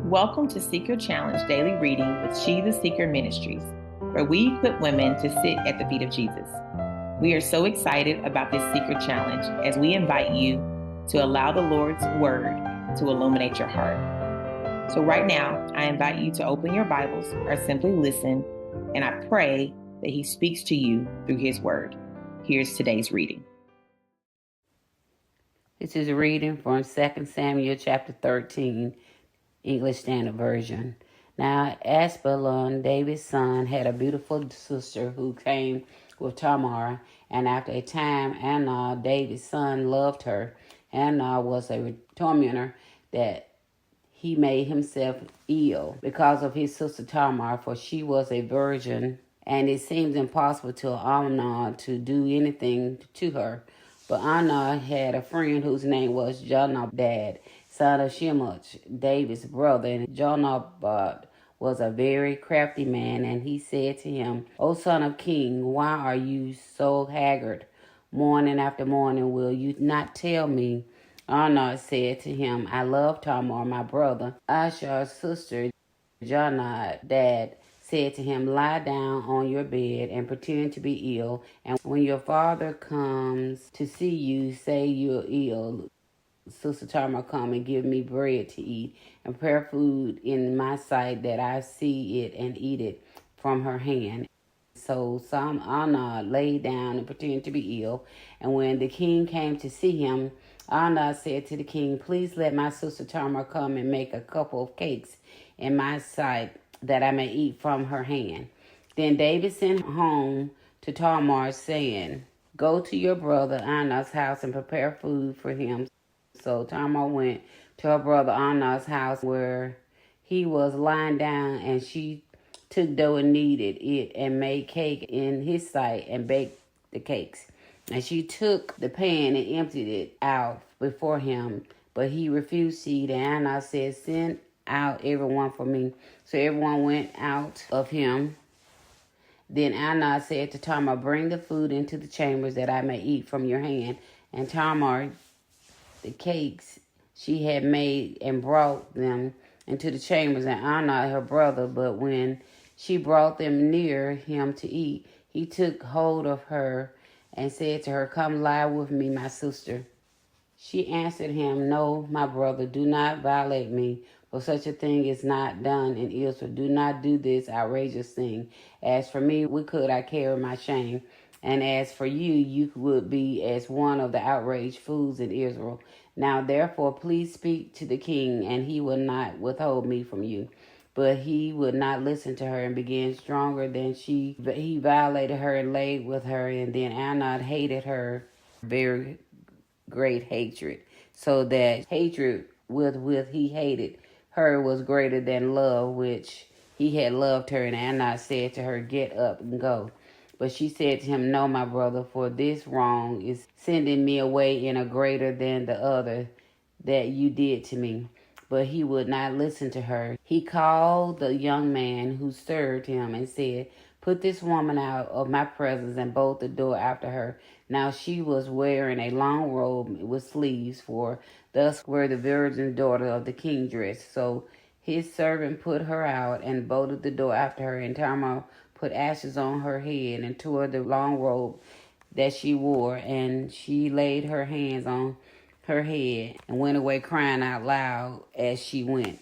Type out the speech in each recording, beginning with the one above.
Welcome to Seeker Challenge Daily Reading with She the Seeker Ministries, where we equip women to sit at the feet of Jesus. We are so excited about this Seeker Challenge as we invite you to allow the Lord's Word to illuminate your heart. So right now, I invite you to open your Bibles or simply listen, and I pray that He speaks to you through His Word. Here's today's reading. This is a reading from 2 Samuel chapter 13, English Standard Version. Now, Asbelon, David's son, had a beautiful sister who came with Tamar, and after a time, Anna, David's son, loved her. Anna was a tormentor that he made himself ill because of his sister Tamar, for she was a virgin, and it seemed impossible to Amnon to do anything to her. But Anna had a friend whose name was Jonadab, son of Shimach, David's brother, and Jonadab was a very crafty man, and he said to him, O son of king, why are you so haggard? Morning after morning, will you not tell me? Anna said to him, I love Tamar, my brother. Ashar's sister, Jonadab, said to him, lie down on your bed and pretend to be ill, and when your father comes to see you, say you're ill. Sister Tamar, come and give me bread to eat and prepare food in my sight that I see it and eat it from her hand. So Anna lay down and pretended to be ill. And when the king came to see him, Anna said to the king, please let my sister Tamar come and make a couple of cakes in my sight that I may eat from her hand. Then David sent home to Tamar, saying, go to your brother Anna's house and prepare food for him. So Tamar went to her brother Anna's house where he was lying down, and she took dough and kneaded it and made cake in his sight and baked the cakes. And she took the pan and emptied it out before him, but he refused to eat. And Anna said, send out everyone for me. So everyone went out of him. Then Anna said to Tamar, bring the food into the chambers that I may eat from your hand. And Tamar the cakes she had made and brought them into the chambers, and Anna her brother. But when she brought them near him to eat, he took hold of her and said to her, come lie with me, my sister. She answered him, no, my brother, do not violate me, for such a thing is not done in Israel. Do not do this outrageous thing. As for me, what could I carry my shame? And as for you, you would be as one of the outraged fools in Israel. Now, therefore, please speak to the king, and he will not withhold me from you. But he would not listen to her and began stronger than she. He violated her and laid with her, and then Anna hated her very great hatred, so that hatred with he hated her was greater than love which he had loved her. And Anna said to her, get up and go. But she said to him, no, my brother, for this wrong is sending me away in a greater than the other that you did to me. But he would not listen to her. He called the young man who served him and said, put this woman out of my presence, and bolt the door after her. Now she was wearing a long robe with sleeves, for thus were the virgin daughter of the king dressed. So his servant put her out and bolted the door after her, and Tamar put ashes on her head and tore the long robe that she wore, and she laid her hands on her head and went away crying out loud as she went.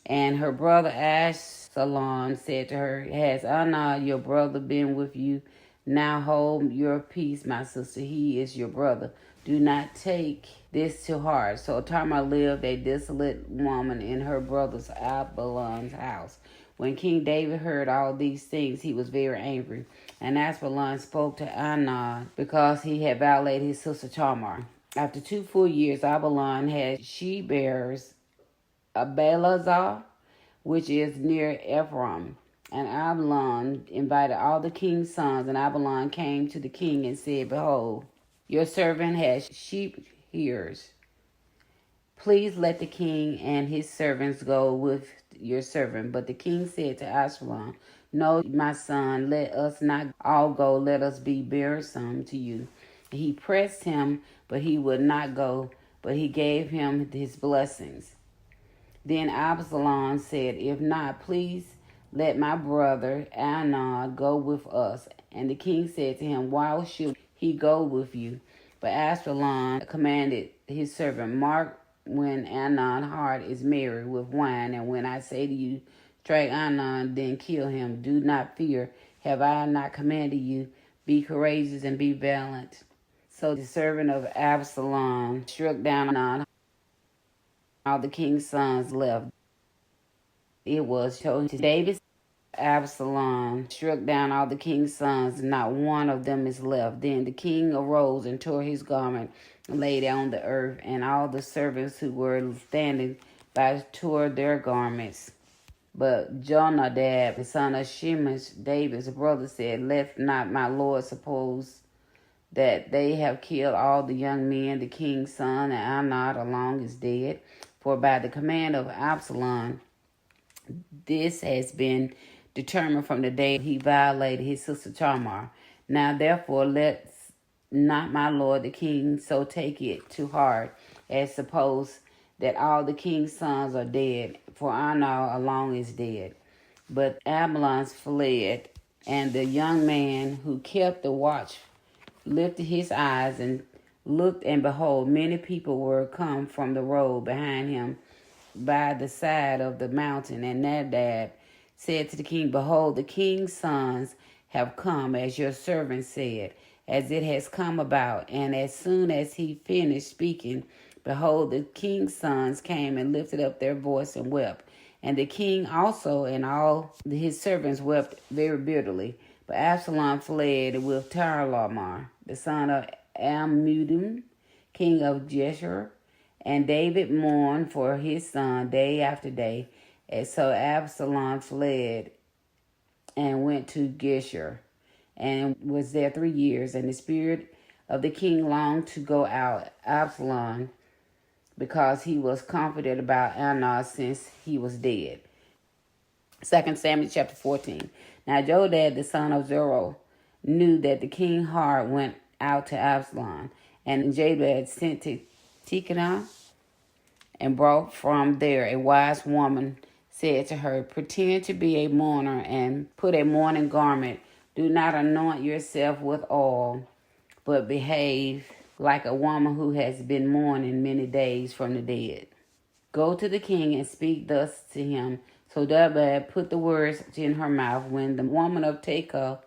And her brother Absalom said to her, has Anna your brother been with you? Now hold your peace, my sister. He is your brother. Do not take this to heart. So Tamar lived a desolate woman in her brother's Absalom's house. When King David heard all these things, he was very angry. And Absalom spoke to Anna because he had violated his sister Tamar. After 2 full years, Absalom had she-bearers, Abelazar, which is near Ephraim. And Absalom invited all the king's sons, and Absalom came to the king and said, behold, your servant has sheep shearers. Please let the king and his servants go with your servant. But the king said to Absalom, no, my son, let us not all go. Let us be bearsome to you. And he pressed him, but he would not go, but he gave him his blessings. Then Absalom said, If not, please let my brother Amnon go with us. And the king said to him, Why should he go with you? But Absalom commanded his servant, Mark when Amnon's heart is merry with wine, and when I say to you, strike Amnon, then kill him. Do not fear. Have I not commanded you? Be courageous and be valiant. So the servant of Absalom struck down Amnon. All the king's sons left. It was told to David, Absalom struck down all the king's sons, not one of them is left. Then the king arose and tore his garment and laid it on the earth, and all the servants who were standing by tore their garments. But Jonadab, the son of Shemish, David's brother, said, Let not my lord suppose that they have killed all the young men, the king's son, and Amnon alone is dead. For by the command of Absalom, this has been determined from the day he violated his sister Tamar. Now therefore let not my lord the king so take it to heart as suppose that all the king's sons are dead, for Amnon alone is dead. But Absalom fled, and the young man who kept the watch lifted his eyes and looked, and behold, many people were come from the road behind him by the side of the mountain. And Nadab said to the king, Behold, the king's sons have come, as your servant said, as it has come about. And as soon as he finished speaking, behold, the king's sons came and lifted up their voice and wept. And the king also and all his servants wept very bitterly. But Absalom fled with Tarlamar, the son of Ammudim, king of Jeshurun. And David mourned for his son day after day. And so Absalom fled and went to Geshur and was there 3 years. And the spirit of the king longed to go out Absalom, because he was comforted about Amnon since he was dead. 2 Samuel chapter 14. Now Jodad, the son of Zerah, knew that the king's heart went out to Absalom. And Jodad sent to Tekoa and brought from there a wise woman, said to her, Pretend to be a mourner and put a mourning garment. Do not anoint yourself with oil, but behave like a woman who has been mourning many days from the dead. Go to the king and speak thus to him. So Jodad put the words in her mouth. When the woman of Tekoa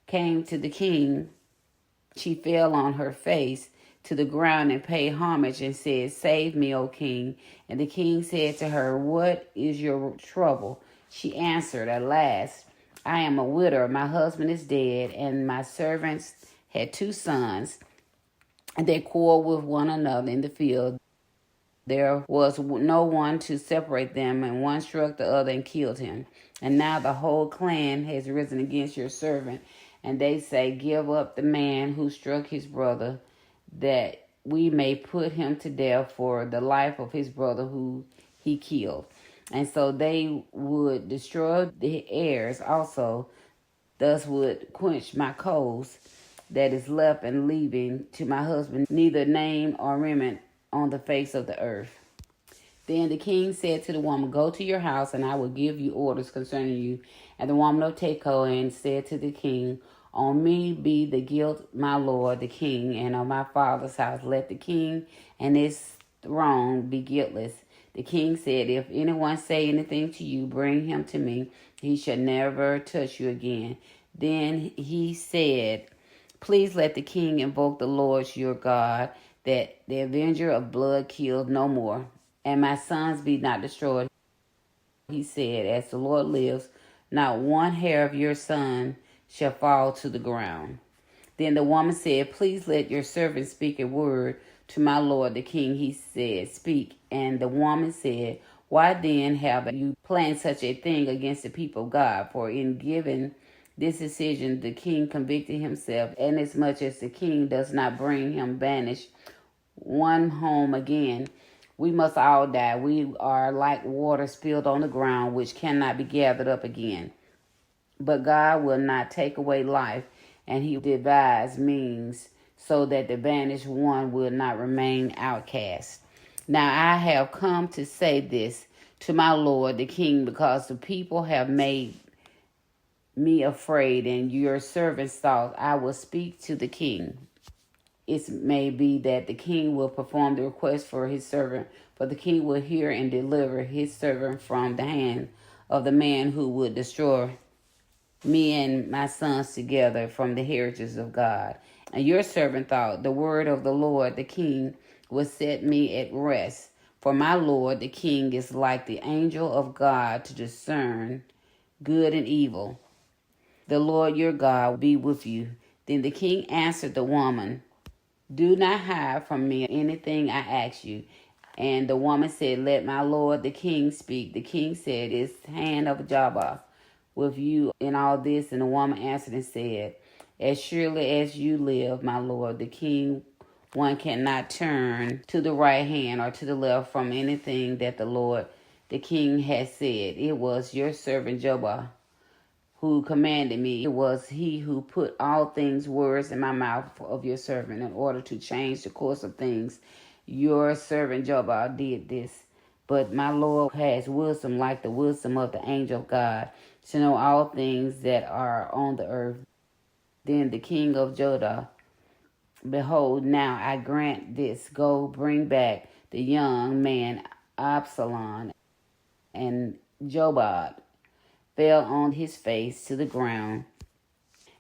came to the king, she fell on her face to the ground and paid homage and said, Save me, O king. And the king said to her, What is your trouble? She answered, Alas, I am a widow. My husband is dead, and my servants had 2 sons, and they quarreled with one another in the field. There was no one to separate them, and one struck the other and killed him. And now the whole clan has risen against your servant, and they say, Give up the man who struck his brother, that we may put him to death for the life of his brother who he killed. And so they would destroy the heirs also, thus would quench my coals that is left and leaving to my husband, neither name or remnant on the face of the earth. Then the king said to the woman, Go to your house, and I will give you orders concerning you. And the woman of Tekoa and said to the king, On me be the guilt, my lord the king, and of my father's house. Let the king and his throne be guiltless. The king said, If anyone say anything to you, bring him to me. He shall never touch you again. Then he said, Please let the king invoke the Lord your God, that the avenger of blood killed no more, and my sons be not destroyed. He said, As the Lord lives, not one hair of your son shall fall to the ground. Then the woman said, Please let your servant speak a word to my lord the king. He said, Speak. And the woman said, Why then have you planned such a thing against the people of God? For in giving this decision, the king convicted himself, inasmuch as the king does not bring him banished one home again. We must all die. We are like water spilled on the ground, which cannot be gathered up again. But God will not take away life, and he devised means so that the banished one will not remain outcast. Now I have come to say this to my lord the king, because the people have made me afraid, and your servants thought I will speak to the king. It may be that the king will perform the request for his servant, for the king will hear and deliver his servant from the hand of the man who would destroy me and my sons together from the heritage of God. And your servant thought, the word of the Lord the king will set me at rest. For my lord the king is like the angel of God to discern good and evil. The Lord your God will be with you. Then the king answered the woman, do not hide from me anything I ask you. And the woman said, let my lord the king speak. The king said, is the hand of Jabba with you in all this? And the woman answered and said, as surely as you live, my lord the king, one cannot turn to the right hand or to the left from anything that the Lord the king has said. It was your servant Jabba who commanded me. It was he who put all things words in my mouth of your servant in order to change the course of things. Your servant Jobab did this. But my Lord has wisdom like the wisdom of the angel of God to know all things that are on the earth. Then the king of Judah, behold, now I grant this. Go bring back the young man Absalom. And Jobab fell on his face to the ground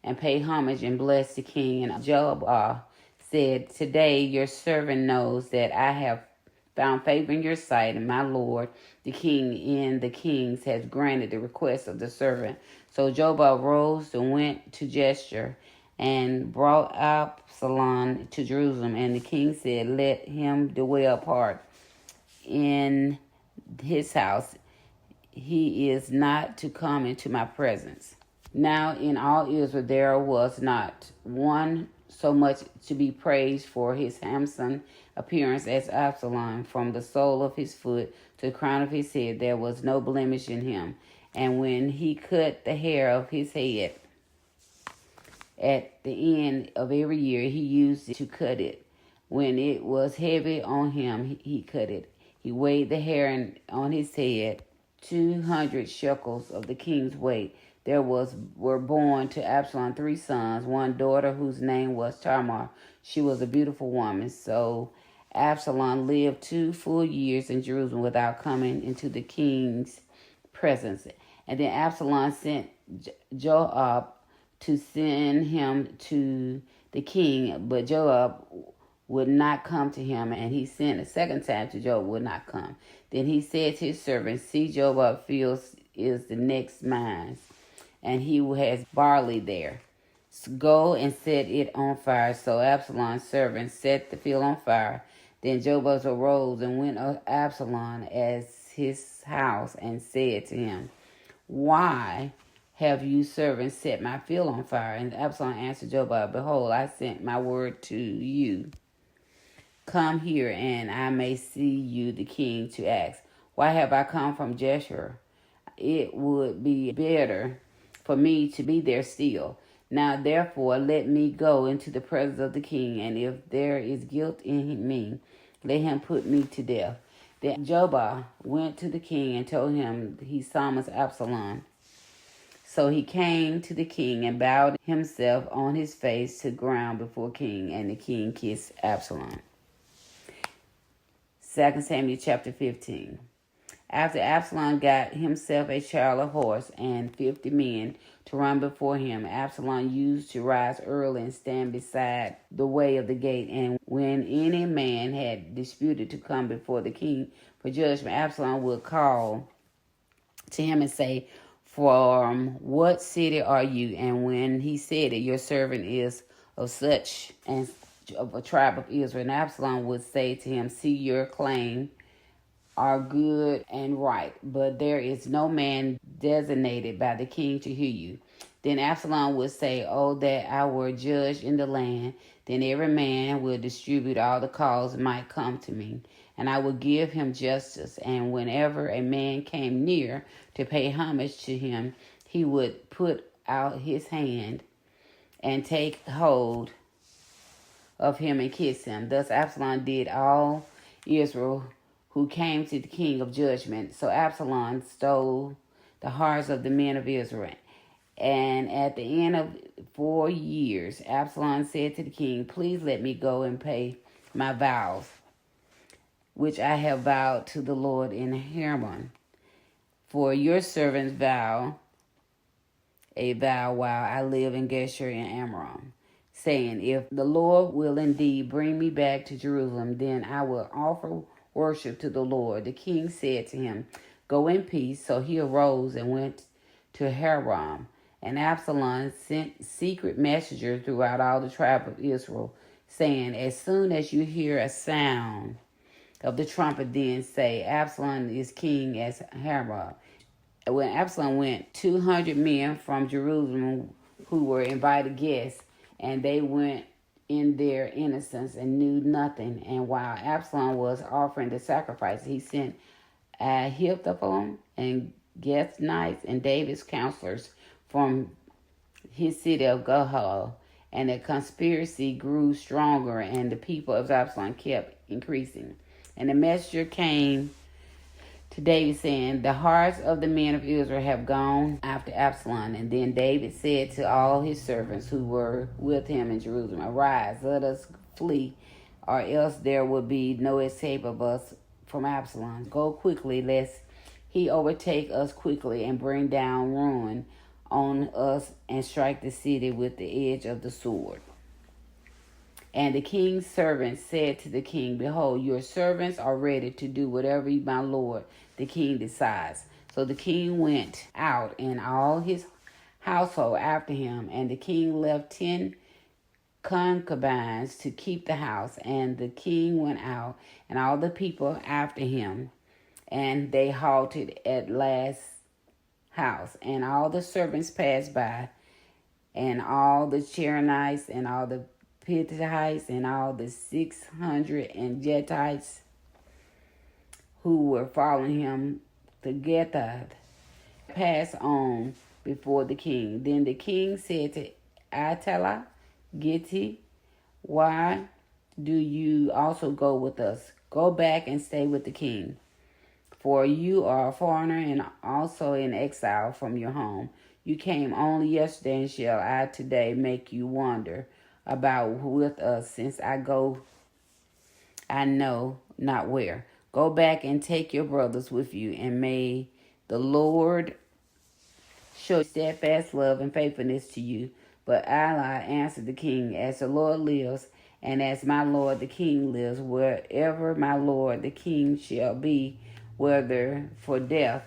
and paid homage and blessed the king. And Joab said, today your servant knows that I have found favor in your sight, and my lord the king in the kings has granted the request of the servant. So Joab rose and went to Jeshurun and brought Absalom to Jerusalem. And the king said, let him dwell apart in his house. He is not to come into my presence. Now in all Israel there was not one so much to be praised for his handsome appearance as Absalom. From the sole of his foot to the crown of his head there was no blemish in him. And when he cut the hair of his head at the end of every year, he used it to cut it. When it was heavy on him, he cut it. He weighed the hair on his head 200 shekels of the king's weight. There were born to Absalom 3 sons, one daughter whose name was Tamar. She was a beautiful woman. So Absalom lived 2 full years in Jerusalem without coming into the king's presence. And then Absalom sent Joab to send him to the king, but Joab would not come to him, and he sent a second time to Joab, would not come. Then he said to his servant, see, Joab fields is the next mine, and he has barley there. So go and set it on fire. So Absalom's servant set the field on fire. Then Joab arose and went to Absalom as his house and said to him, why have you servants set my field on fire? And Absalom answered Joab, behold, I sent my word to you. Come here, and I may see you the king to ask, why have I come from Jeshurun? It would be better for me to be there still. Now therefore let me go into the presence of the king, and if there is guilt in me, let him put me to death. Then Joab went to the king and told him he summoned Absalom. So he came to the king and bowed himself on his face to the ground before the king, and the king kissed Absalom. 2 Samuel chapter 15. After Absalom got himself a chariot horse and 50 men to run before him, Absalom used to rise early and stand beside the way of the gate. And when any man had disputed to come before the king for judgment, Absalom would call to him and say, from what city are you? And when he said it, your servant is of such and of a tribe of Israel. And Absalom would say to him, see, your claim are good and right, but there is no man designated by the king to hear you. Then Absalom would say, oh, that I were judge in the land. Then every man will distribute all the cause might come to me, and I will give him justice. And whenever a man came near to pay homage to him, he would put out his hand and take hold of him and kiss him. Thus Absalom did all Israel who came to the king of judgment. So Absalom stole the hearts of the men of Israel. And at the end of 4 years, Absalom said to the king, "Please let me go and pay my vows, which I have vowed to the Lord in Hebron. For your servants vow a vow while I live in Geshur and Amram, saying, If the Lord will indeed bring me back to Jerusalem, then I will offer worship to the Lord." The king said to him, "Go in peace." So he arose and went to Hebron. And Absalom sent secret messengers throughout all the tribe of Israel, saying, "As soon as you hear a sound of the trumpet, then say, Absalom is king at Hebron." When Absalom went, 200 men from Jerusalem who were invited guests, and they went in their innocence and knew nothing. And while Absalom was offering the sacrifice, he sent Ahithophel and Gethnites and David's counselors from his city of Gilgal, and the conspiracy grew stronger, and the people of Absalom kept increasing. And the messenger came to David, saying, "The hearts of the men of Israel have gone after Absalom." And then David said to all his servants who were with him in Jerusalem, "Arise, let us flee, or else there will be no escape of us from Absalom. Go quickly, lest he overtake us quickly and bring down ruin on us and strike the city with the edge of the sword." And the king's servants said to the king, "Behold, your servants are ready to do whatever my lord the king decides." So the king went out and all his household after him, and the king left 10 concubines to keep the house. And the king went out and all the people after him, and they halted at last house. And all the servants passed by, and all the Cheronites and all the Pittites and all the 600 and Jettites who were following him to Gethad passed on before the king. Then the king said to Attala, "Gitti, why do you also go with us? Go back and stay with the king, for you are a foreigner and also in exile from your home. You came only yesterday, and shall I today make you wander about with us, since I go I know not where? Go back and take your brothers with you, and may the Lord show steadfast love and faithfulness to you." But Allah answered the king, "As the Lord lives, and as my lord the king lives, wherever my lord the king shall be, whether for death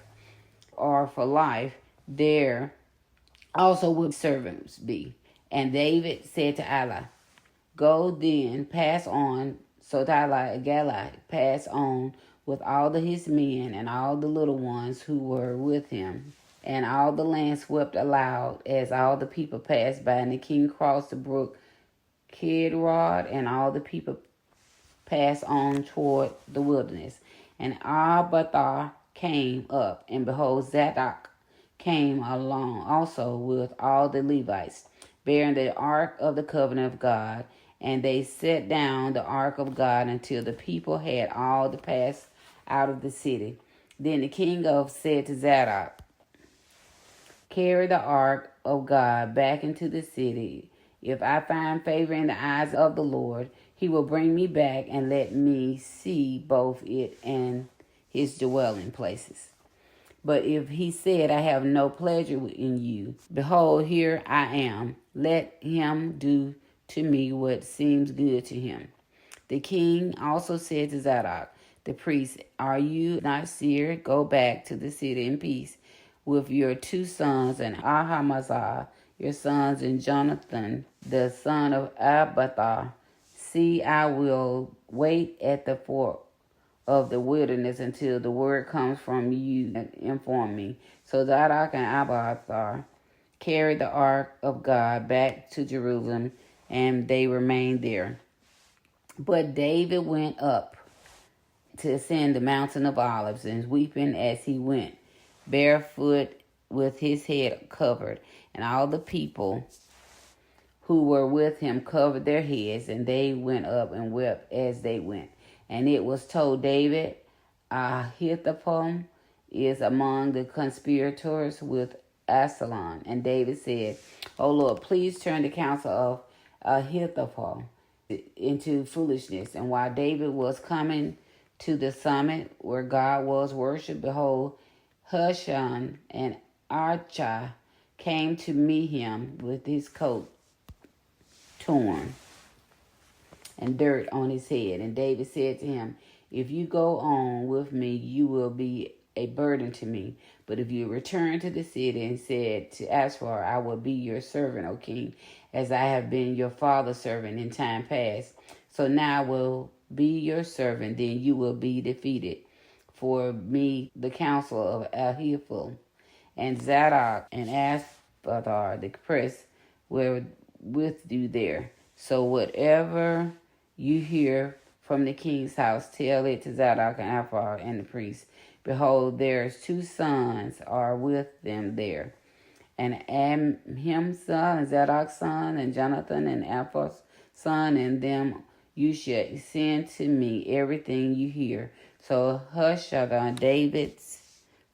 or for life, there also will servants be." And David said to Allah, "Go then, pass on." So Galad passed on with all his men and all the little ones who were with him. And all the land swept aloud as all the people passed by. And the king crossed the brook Kidrod, and all the people passed on toward the wilderness. And Abathar came up, and behold, Zadok came along also with all the Levites, bearing the ark of the covenant of God. And they set down the ark of God until the people had all to pass out of the city. Then the king said to Zadok, "Carry the ark of God back into the city. If I find favor in the eyes of the Lord, he will bring me back and let me see both it and his dwelling places. But if he said, I have no pleasure in you, behold, here I am. Let him do to me what seems good to him." The king also said to Zadok the priest, "Are you not seer? Go back to the city in peace with your 2 sons, and Ahamazah, your sons, and Jonathan, the son of Abathar. See, I will wait at the fort of the wilderness until the word comes from you and inform me." So Zadok and Abiathar carried the ark of God back to Jerusalem, and they remained there. But David went up to ascend the mountain of Olives, and weeping as he went, barefoot with his head covered. And all the people who were with him covered their heads, and they went up and wept as they went. And it was told David Ahithophel is among the conspirators with Absalom. And David said, O Lord, please turn the counsel of Ahithophel into foolishness. And while David was coming to the summit where God was worshipped, behold, Hushai and Archah came to meet him with his coat torn and dirt on his head. And David said to him, if you go on with me, you will be a burden to me. But if you return to the city and said to Asphar, I will be your servant, O king, as I have been your father's servant in time past. So now I will be your servant, then you will be defeated. For me, the counsel of Ahithophel and Zadok and Abiathar the priest were with you there. So whatever you hear from the king's house, tell it to Zadok and Abiathar and the priests. Behold, their 2 sons are with them there, and Ahim's son, and Zadok's son, and Jonathan, and Abiathar's son, and them you shall send to me everything you hear. So Hushai, David's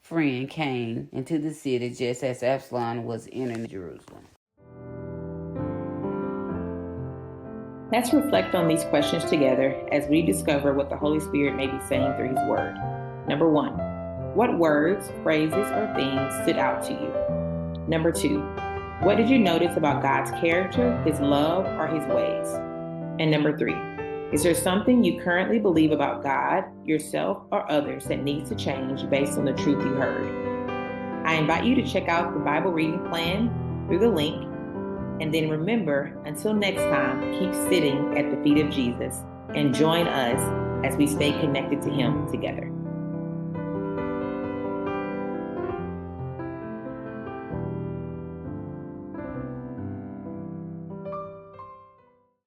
friend, came into the city just as Absalom was entering Jerusalem. Let's reflect on these questions together as we discover what the Holy Spirit may be saying through His Word. Number 1, what words, phrases, or things stood out to you? Number 2, what did you notice about God's character, His love, or His ways? And number 3, is there something you currently believe about God, yourself, or others that needs to change based on the truth you heard? I invite you to check out the Bible reading plan through the link. And then remember, until next time, keep sitting at the feet of Jesus and join us as we stay connected to Him together.